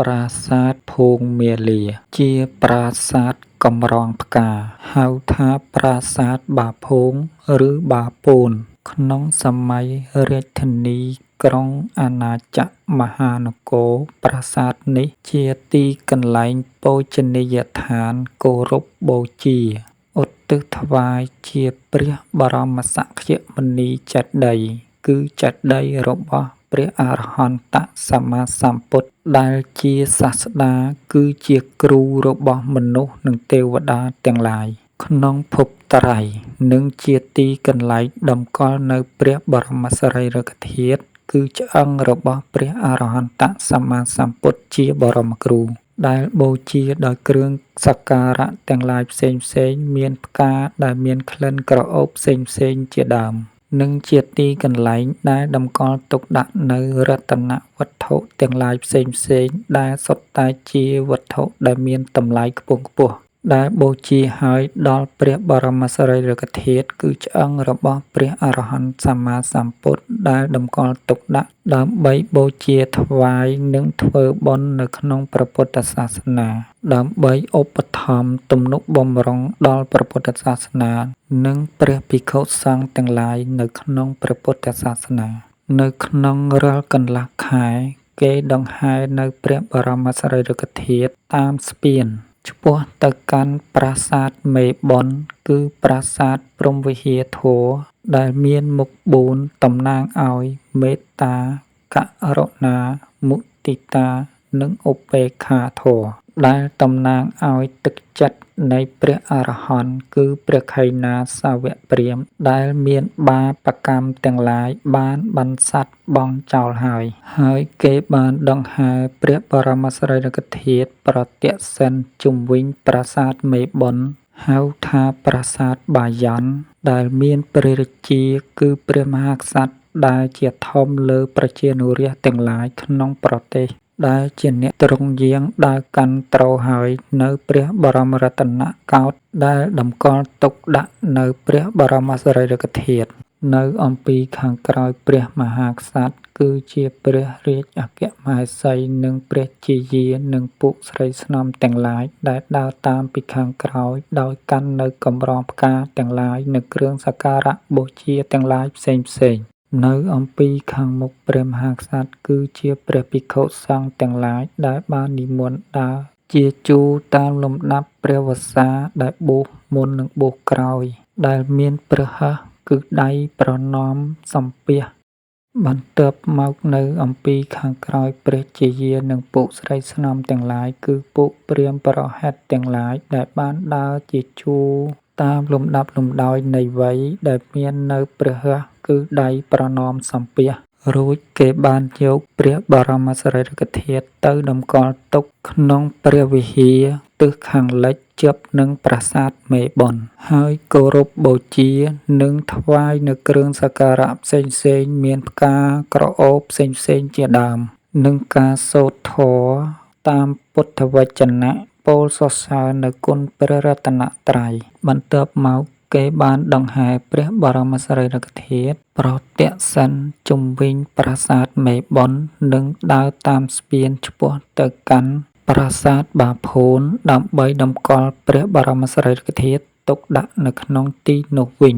ប្រាសាទភូមាលា ជាប្រាសាទកម្រងផ្កា ហៅថាប្រាសាទបាភូង ឬបាពួន ក្នុងសម័យរាជធានីក្រុងអាណាចក្រមហានគរ ប្រាសាទនេះជាទីកន្លែងបូជនីយដ្ឋានគោរពបូជា ឧទ្ទិសថ្វាយជាព្រះបរមសក្ខយមុនីចេតិយ គឺចេតិយរបស់ព្រះអរហន្តសម្មាសម្ពុទ្ធ ដែលជាសាស្តាគឺជាគ្រូរបស់មនុស្សនិងទេវតាទាំងឡាយក្នុងភពត្រៃ និងជាទីកន្លែងតម្កល់នៅព្រះបរមសារីរិកធាតុ គឺឆ្អឹងរបស់ព្រះអរហន្តសម្មាសម្ពុទ្ធជាបរមគ្រូ ដែលបូជាដោយគ្រឿងសក្ការៈទាំងឡាយផ្សេងៗ មានផ្កាដែលមានក្លិនក្រអូបផ្សេងៗជាដើម និងជាទីកន្លែងដែលតម្កល់ទុកដាក់នូវរតនវត្ថុទាំងឡាយផ្សេងៗ ដែលសុទ្ធតែជាវត្ថុដែលមានតម្លៃខ្ពង់ខ្ពស់ ដែលបូជាហើយដល់ព្រះបរមសារីរិកធាតុ គឺឆ្អឹងរបស់ព្រះអរហន្តសម្មាសម្ពុទ្ធ ដែលតម្កល់ទុកដាក់ដើម្បីបូជាថ្វាយ និងធ្វើបុណ្យនៅក្នុងព្រះពុទ្ធសាសនា ដើម្បីឧបត្ថម្ភទំនុកបម្រុងដល់ព្រះពុទ្ធសាសនា និងព្រះភិក្ខុសង្ឃទាំងឡាយនៅក្នុងព្រះពុទ្ធសាសនា នៅក្នុងរាល់កន្លះខែ គេដង្ហែនៅព្រះបរមសារីរិកធាតុតាមស្ពាន ឆ្ពោះទៅកាន់ប្រាសាទមេបុណ្យ គឺប្រាសាទព្រហ្មវិហារធម៌ ដែលមានមុខ4 តំណាងឲ្យមេត្តា ករុណា មុទិតា និងឧបេក្ខាធម៌ ដែលតំណាងឲ្យទឹកចិត្តនៃព្រះអរហន្ត គឺព្រះខ័យណាសាវកព្រាហ្មណ៍ ដែលមានបាបកម្មទាំងឡាយបានបន្សាត់បង់ចោលហើយ ហើយគេបានដង្ហែព្រះបរមសារីរិកធាតុប្រទក្សិណជុំវិញប្រាសាទមេបុណ្យ ហៅថាប្រាសាទបាយ័ន ដែលមានព្រះរាជា គឺព្រះមហាក្សត្រដែលជាធំលើប្រជានុរាស្ត្រទាំងឡាយក្នុងប្រទេស ដែលជាអ្នកទ្រង់យាងដើរកាន់ទ្រហើយនៅព្រះបរមរតនកោដ្ឋ ដែលតម្កល់ទុកដាក់នៅព្រះបរមសារីរិកធាតុ នៅអំពីខាងក្រោយព្រះមហាក្សត្រ គឺជាព្រះរាជអគ្គមហេសី និងព្រះជាយា និងពួកស្រីស្នំទាំងឡាយ ដែលដើរតាមពីខាងក្រោយ ដោយកាន់នៅកម្រងផ្កាទាំងឡាយ និងគ្រឿងសក្ការៈបូជាទាំងឡាយផ្សេងៗ នៅអំពីខាងមុខព្រះមហាក្សត្រ គឺជាព្រះភិក្ខុសង្ឃទាំងឡាយ ដែលបាននិមន្តដើរជាជួរតាមលំដាប់ព្រះវស្សា ដែលបួសមុននិងបួសក្រោយ ដែលមានព្រះហស្ថគឺដៃប្រណម្យសំពះ បន្ទាប់មកនៅអំពីខាងក្រោយព្រះជាយា និងពួកស្រីស្នំទាំងឡាយ គឺពួកព្រាហ្មណ៍បរិហិតទាំងឡាយ ដែលបានដើរជាជួរតាមលំដាប់លំដោយនៃវ័យ ដែលមាននៅព្រះហស្ថគឺដៃប្រណម្យសំពះ រួចគេបានយកព្រះបរមសារីរិកធាតុទៅតម្កល់ទុកក្នុងព្រះវិហារទិសខាងលិចជាប់នឹងប្រាសាទមេបុណ្យ ហើយគោរពបូជា និងថ្វាយនៅគ្រឿងសក្ការៈផ្សេងៗ មានផ្កាក្រអូបផ្សេងៗជាដើម និងការសូត្រធម៌តាមពុទ្ធវចនៈ ពោលសរសើរនៅគុណព្រះរតនត្រ័យ បន្ទាប់មកគេបានដង្ហែព្រះបរមសារីរិកធាតុប្រទក្សិណជុំវិញប្រាសាទមេបុណ្យ និងដើរតាមស្ពានឆ្ពោះទៅកាន់ប្រាសាទបាភូន ដើម្បីតម្កល់ព្រះបរមសារីរិកធាតុទុកដាក់នៅក្នុងទីនោះវិញ